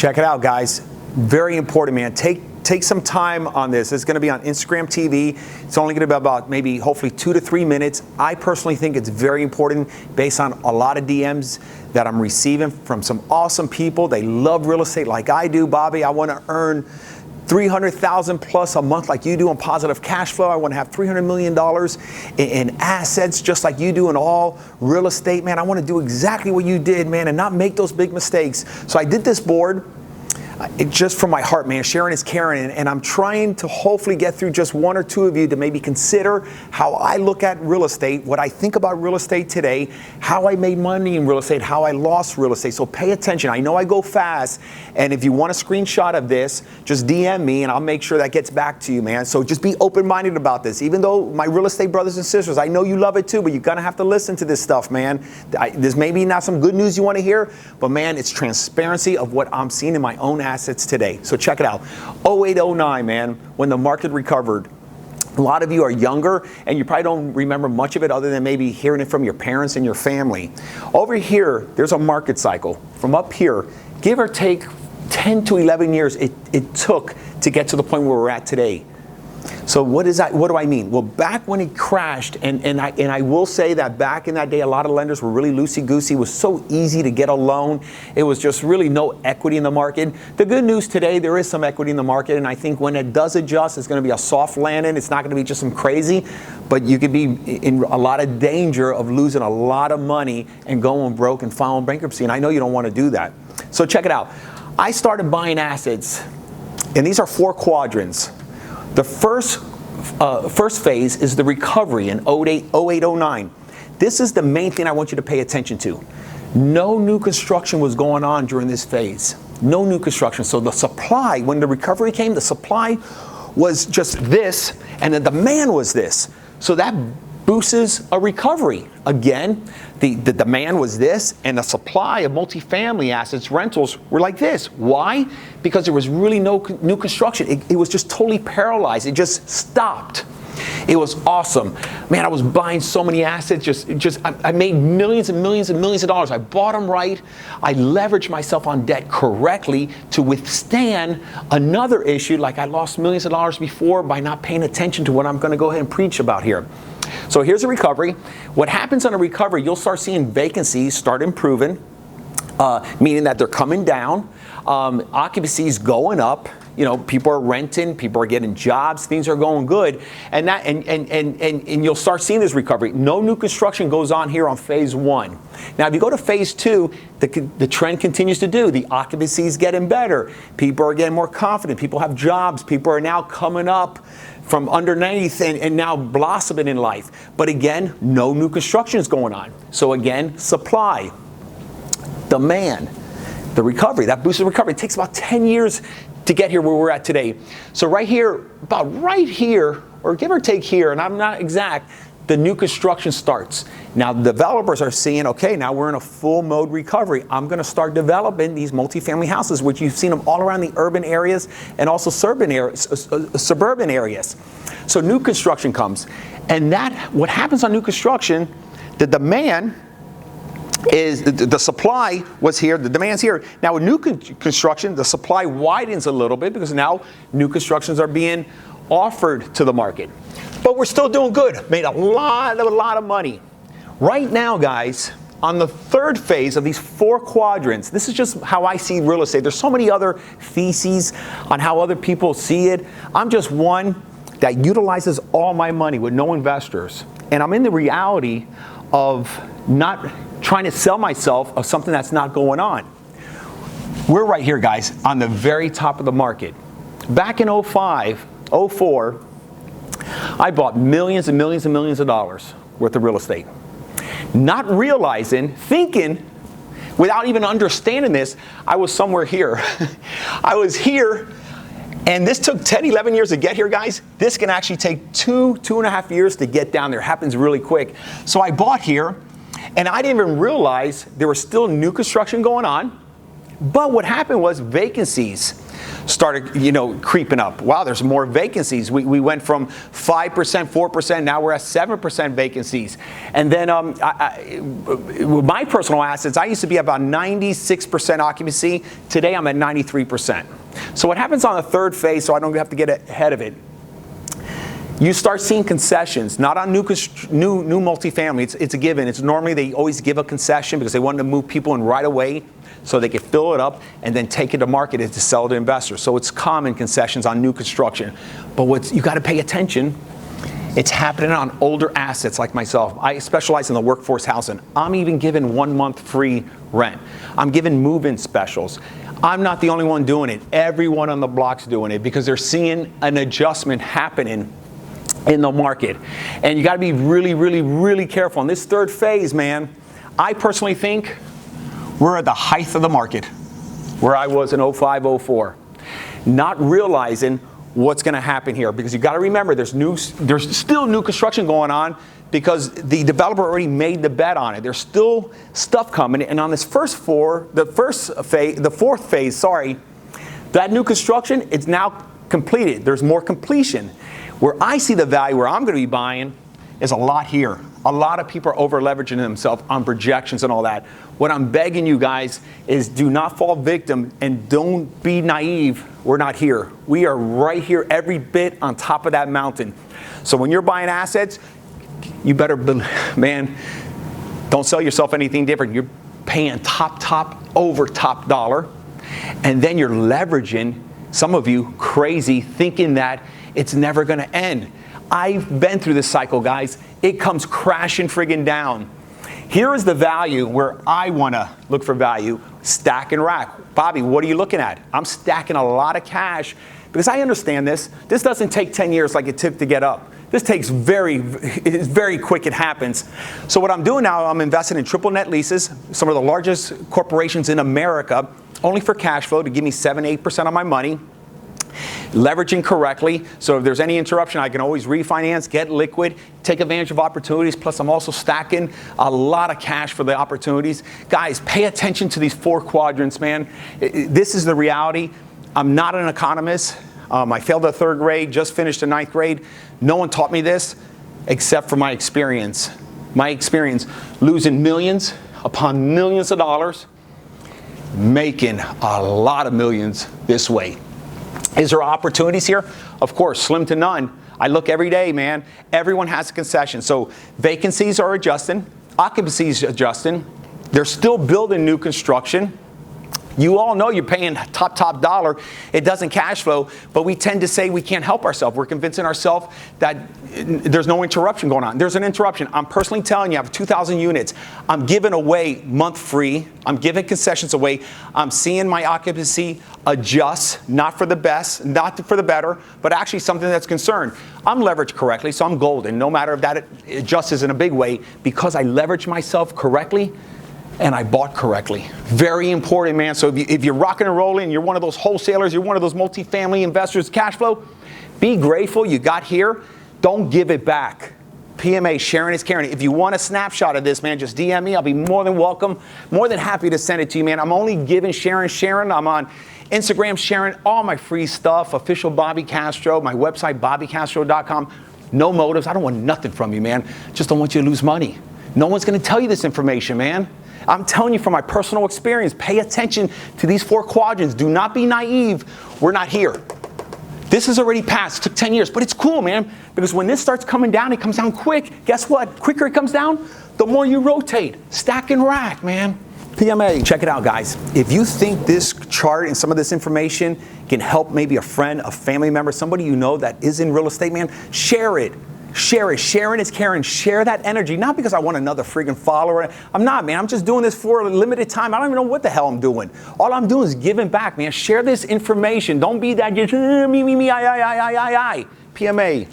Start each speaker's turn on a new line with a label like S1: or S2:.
S1: Check it out, guys. Very important, man. Take some time on this. It's going to be on Instagram TV. It's only going to be about maybe hopefully 2 to 3 minutes. I personally think it's very important based on a lot of DMs that I'm receiving from some awesome people. They love real estate like I do. Bobby, I want to earn $300,000 plus a month like you do in positive cash flow. I want to have $300 million in assets just like you do in all real estate, man. I want to do exactly what you did, man, and not make those big mistakes. So I did this board. Just from my heart, man. Sharing is caring, and I'm trying to hopefully get through just 1 or 2 of you to maybe consider how I look at real estate, what I think about real estate today, how I made money in real estate, how I lost real estate. So pay attention. I know I go fast, and if you want a screenshot of this, just DM me, and I'll make sure that gets back to you, man. So just be open-minded about this. Even though my real estate brothers and sisters, I know you love it too, but you're gonna have to listen to this stuff, man. There's maybe not some good news you want to hear, but man, it's transparency of what I'm seeing in my own assets today. So check it out. 08, 09, man, when the market recovered. A lot of you are younger and you probably don't remember much of it other than maybe hearing it from your parents and your family. Over here, there's a market cycle. From up here, give or take 10 to 11 years it took to get to the point where we're at today. So what is that? What do I mean? Well, back when it crashed, and I will say that back in that day, a lot of lenders were really loosey-goosey. It was so easy to get a loan. It was just really no equity in the market. The good news today, there is some equity in the market, and I think when it does adjust, it's going to be a soft landing. It's not going to be just some crazy, but you could be in a lot of danger of losing a lot of money and going broke and filing bankruptcy, and I know you don't want to do that. So check it out. I started buying assets, and these are 4 quadrants. The first phase is the recovery in 08, 09. This is the main thing I want you to pay attention to. No new construction was going on during this phase. No new construction. So the supply, when the recovery came, the supply was just this, and the demand was this. So that boosts a recovery. Again, the demand was this, and the supply of multifamily assets, rentals, were like this. Why? Because there was really no new construction. It was just totally paralyzed. It just stopped. It was awesome. Man, I was buying so many assets. I made millions and millions and millions of dollars. I bought them right. I leveraged myself on debt correctly to withstand another issue, like I lost millions of dollars before by not paying attention to what I'm going to go ahead and preach about here. So here's a recovery. What happens on a recovery, you'll start seeing vacancies start improving, meaning that they're coming down. Occupancy's going up. You know, people are renting, people are getting jobs, things are going good, and you'll start seeing this recovery. No new construction goes on here on phase 1. Now, if you go to phase 2, the trend continues to do. The occupancy is getting better. People are getting more confident. People have jobs. People are now coming up from underneath and now blossoming in life. But again, no new construction is going on. So again, supply, demand, the recovery, that boosts the recovery. It takes about 10 years to get here where we're at today. So right here, about right here, or give or take here, and I'm not exact, the new construction starts. Now the developers are seeing, okay, now we're in a full mode recovery. I'm gonna start developing these multifamily houses, which you've seen them all around the urban areas and also suburban areas. So new construction comes. And what happens on new construction, the demand is, the supply was here, the demand's here. Now with new construction, the supply widens a little bit because now new constructions are being offered to the market. But we're still doing good. Made a lot of money. Right now, guys, on the third phase of these 4 quadrants, this is just how I see real estate. There's so many other theses on how other people see it. I'm just one that utilizes all my money with no investors. And I'm in the reality of not trying to sell myself of something that's not going on. We're right here, guys, on the very top of the market. Back in 05, 04, I bought millions and millions and millions of dollars worth of real estate. Not realizing, thinking, without even understanding this, I was somewhere here. I was here, and this took 10, 11 years to get here, guys. This can actually take 2.5 years to get down there. It happens really quick. So I bought here, and I didn't even realize there was still new construction going on. But what happened was vacancies. started, you know, creeping up. Wow, there's more vacancies. We went from 5%, 4%, now we're at 7% vacancies. And then with my personal assets, I used to be about 96% occupancy. Today I'm at 93%. So what happens on the third phase, so I don't have to get ahead of it, you start seeing concessions, not on new multifamily. It's a given. It's normally they always give a concession because they want to move people in right away so they can fill it up and then take it to market to sell to investors. So it's common concessions on new construction. But you got to pay attention. It's happening on older assets like myself. I specialize in the workforce housing. I'm even giving 1 month free rent. I'm giving move-in specials. I'm not the only one doing it. Everyone on the block's doing it because they're seeing an adjustment happening in the market. And you got to be really, really, really careful. In this third phase, man, I personally think we're at the height of the market, where I was in 05, 04. Not realizing what's going to happen here, because you got to remember there's still new construction going on because the developer already made the bet on it. There's still stuff coming, and on this the fourth phase, that new construction, it's now completed. There's more completion. Where I see the value, where I'm going to be buying, is a lot here. A lot of people are over leveraging themselves on projections and all that. What I'm begging you guys is do not fall victim and don't be naive. We're not here. We are right here every bit on top of that mountain. So when you're buying assets, you better, man, don't sell yourself anything different. You're paying top over top dollar. And then you're leveraging, some of you crazy, thinking that it's never going to end. I've been through this cycle, guys. It comes crashing friggin' down. Here is the value where I want to look for value. Stack and rack. Bobby, what are you looking at? I'm stacking a lot of cash because I understand this. This doesn't take 10 years like it took to get up. This takes it's very quick, it happens. So what I'm doing now, I'm investing in triple net leases, some of the largest corporations in America, only for cash flow to give me 7-8% of my money. Leveraging correctly, so if there's any interruption, I can always refinance, get liquid, take advantage of opportunities. Plus, I'm also stacking a lot of cash for the opportunities. Guys, pay attention to these 4 quadrants, man. This is the reality. I'm not an economist. I failed the 3rd grade, just finished the 9th grade. No one taught me this except for my experience. My experience losing millions upon millions of dollars, making a lot of millions this way. Is there opportunities here? Of course, slim to none. I look every day, man. Everyone has a concession. So vacancies are adjusting, occupancies adjusting. They're still building new construction. You all know you're paying top dollar. It doesn't cash flow, but we tend to say we can't help ourselves. We're convincing ourselves that there's no interruption going on. There's an interruption. I'm personally telling you, I have 2,000 units. I'm giving away month free. I'm giving concessions away. I'm seeing my occupancy adjust, not for the best, not for the better, but actually something that's concerned. I'm leveraged correctly, so I'm golden, no matter if that adjusts in a big way, because I leverage myself correctly and I bought correctly. Very important, man. So if you're rocking and rolling, you're one of those wholesalers, you're one of those multifamily investors, cash flow, be grateful you got here. Don't give it back. PMA, sharing is caring. If you want a snapshot of this, man, just DM me. I'll be more than welcome, more than happy to send it to you, man. I'm only giving sharing. I'm on Instagram sharing all my free stuff, official Bobby Castro, my website, bobbycastro.com. No motives. I don't want nothing from you, man. Just don't want you to lose money. No one's going to tell you this information, man. I'm telling you from my personal experience, pay attention to these 4 quadrants. Do not be naive. We're not here. This has already passed. It took 10 years, but it's cool, man, because when this starts coming down, it comes down quick. Guess what? Quicker it comes down, the more you rotate. Stack and rack, man. PMA. Check it out, guys. If you think this chart and some of this information can help maybe a friend, a family member, somebody you know that is in real estate, man, share it. Share it. Sharing is caring. Share that energy. Not because I want another friggin' follower. I'm not, man. I'm just doing this for a limited time. I don't even know what the hell I'm doing. All I'm doing is giving back, man. Share this information. Don't be that just me, I. PMA.